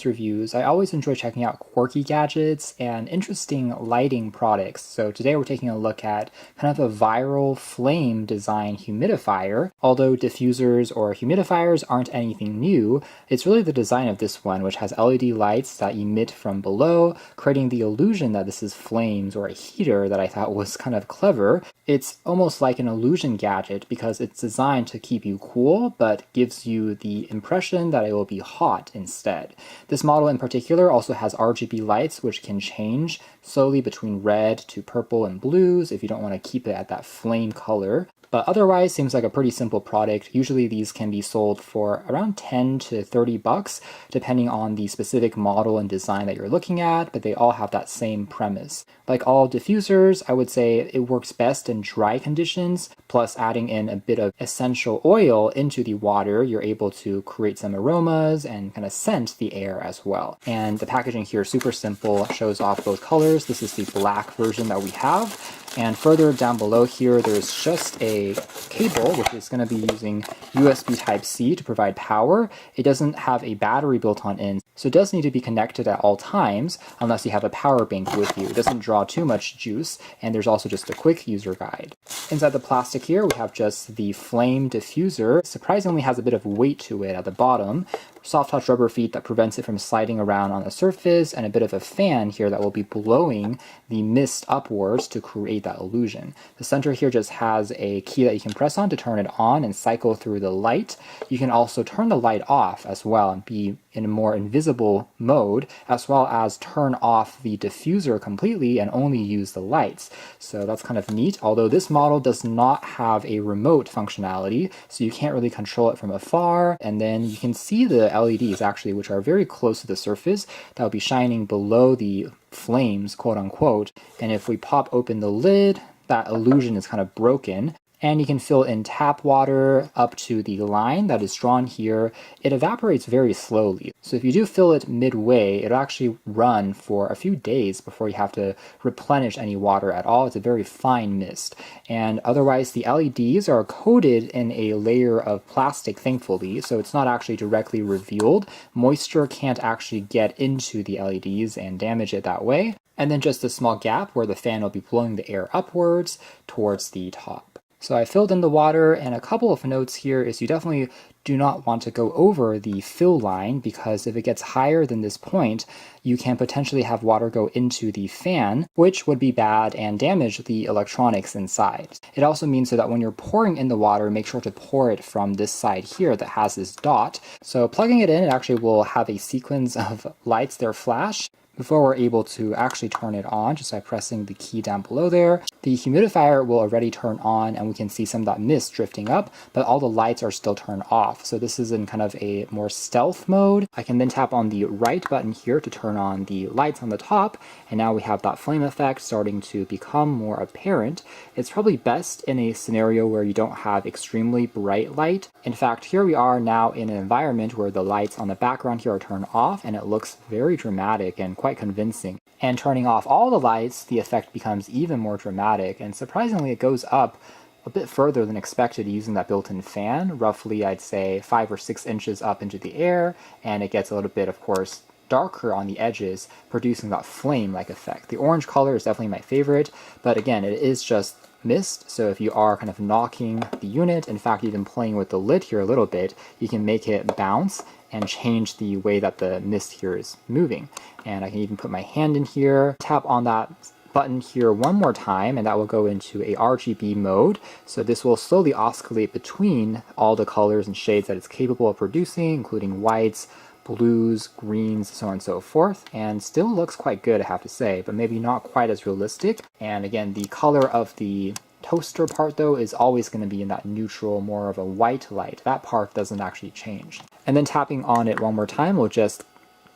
reviews, I always enjoy checking out quirky gadgets and interesting lighting products. So today we're taking a look at kind of a viral flame design humidifier. Although diffusers or humidifiers aren't anything new, it's really the design of this one, which has LED lights that emit from below, creating the illusion that this is flames or a heater that I thought was kind of clever. It's almost like an illusion gadget because it's designed to keep you cool, but gives you the impression that it will be hot instead. This model in particular also has RGB lights, which can change slowly between red to purple and blues if you don't want to keep it at that flame color. But otherwise, seems like a pretty simple product. Usually these can be sold for around 10 to 30 bucks, depending on the specific model and design that you're looking at, but they all have that same premise. Like all diffusers, I would say it works best in dry conditions, plus adding in a bit of essential oil into the water, you're able to create some aromas and kind of scent the air as well. And the packaging here is super simple, shows off both colors. This is the black version that we have. And further down below here, there's just a cable, which is going to be using USB Type-C to provide power. It doesn't have a battery built on in, so it does need to be connected at all times, unless you have a power bank with you. It doesn't draw too much juice, and there's also just a quick user guide. Inside the plastic here, we have just the flame diffuser. Surprisingly has a bit of weight to it at the bottom. Soft touch rubber feet that prevents it from sliding around on the surface, and a bit of a fan here that will be blowing the mist upwards to create that illusion. The center here just has a key that you can press on to turn it on and cycle through the light. You can also turn the light off as well and be in a more invisible mode, as well as turn off the diffuser completely and only use the lights. So that's kind of neat, although this model does not have a remote functionality, so you can't really control it from afar. And then you can see the LEDs actually, which are very close to the surface, that will be shining below the flames, quote unquote. And if we pop open the lid, that illusion is kind of broken. And you can fill in tap water up to the line that is drawn here. It evaporates very slowly. So if you do fill it midway, it'll actually run for a few days before you have to replenish any water at all. It's a very fine mist. And otherwise, the LEDs are coated in a layer of plastic, thankfully, so it's not actually directly revealed. Moisture can't actually get into the LEDs and damage it that way. And then just a small gap where the fan will be blowing the air upwards towards the top. So I filled in the water, and a couple of notes here is you definitely do not want to go over the fill line, because if it gets higher than this point, you can potentially have water go into the fan, which would be bad and damage the electronics inside. It also means so that when you're pouring in the water, make sure to pour it from this side here that has this dot. So plugging it in, it actually will have a sequence of lights there flash before we're able to actually turn it on, just by pressing the key down below there. The humidifier will already turn on, and we can see some of that mist drifting up, but all the lights are still turned off. So this is in kind of a more stealth mode. I can then tap on the right button here to turn on the lights on the top, and now we have that flame effect starting to become more apparent. It's probably best in a scenario where you don't have extremely bright light. In fact, here we are now in an environment where the lights on the background here are turned off, and it looks very dramatic and quite convincing. And turning off all the lights, the effect becomes even more dramatic, and surprisingly it goes up a bit further than expected using that built-in fan, roughly I'd say 5 or 6 inches up into the air, and it gets a little bit, of course, darker on the edges, producing that flame-like effect. The orange color is definitely my favorite, but again, it is just mist, so if you are kind of knocking the unit, in fact even playing with the lid here a little bit, you can make it bounce and change the way that the mist here is moving. And I can even put my hand in here, tap on that button here one more time, and that will go into a RGB mode. So this will slowly oscillate between all the colors and shades that it's capable of producing, including whites, blues, greens, so on and so forth, and still looks quite good, I have to say, but maybe not quite as realistic. And again, the color of the toaster part though is always going to be in that neutral, more of a white light. That part doesn't actually change. And then tapping on it one more time will just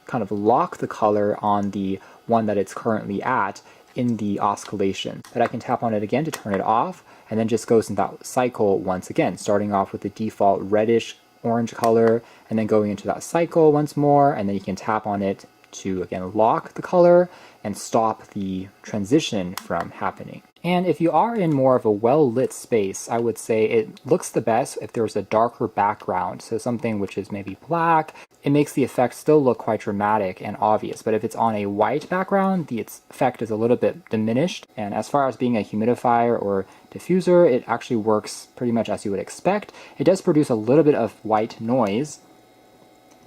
kind of lock the color on the one that it's currently at in the oscillation. But I can tap on it again to turn it off, and then just goes in that cycle once again, starting off with the default reddish orange color, and then going into that cycle once more, and then you can tap on it to again lock the color and stop the transition from happening. And if you are in more of a well-lit space, I would say it looks the best if there's a darker background, so something which is maybe black, it makes the effect still look quite dramatic and obvious. But if it's on a white background, the effect is a little bit diminished. And as far as being a humidifier or diffuser, it actually works pretty much as you would expect. It does produce a little bit of white noise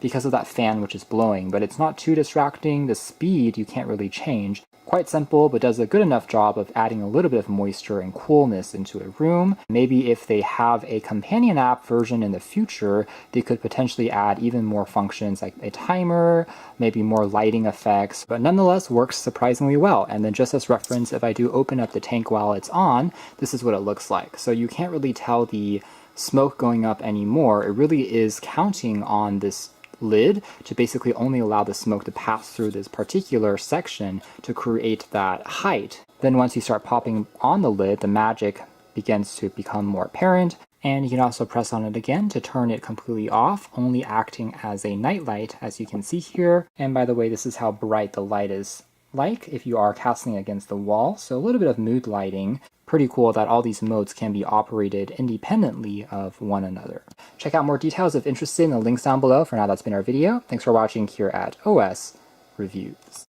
because of that fan which is blowing, but it's not too distracting. The speed you can't really change. Quite simple, but does a good enough job of adding a little bit of moisture and coolness into a room. Maybe if they have a companion app version in the future, they could potentially add even more functions like a timer, maybe more lighting effects, but nonetheless works surprisingly well. And then just as reference, if I do open up the tank while it's on, this is what it looks like. So you can't really tell the smoke going up anymore. It really is counting on this lid to basically only allow the smoke to pass through this particular section to create that height. Then once you start popping on the lid, the magic begins to become more apparent, and you can also press on it again to turn it completely off, only acting as a night light, as you can see here. And by the way, this is how bright the light is like if you are casting against the wall, so a little bit of mood lighting. Pretty cool that all these modes can be operated independently of one another. Check out more details if interested in the links down below. For now, that's been our video. Thanks for watching here at OS Reviews.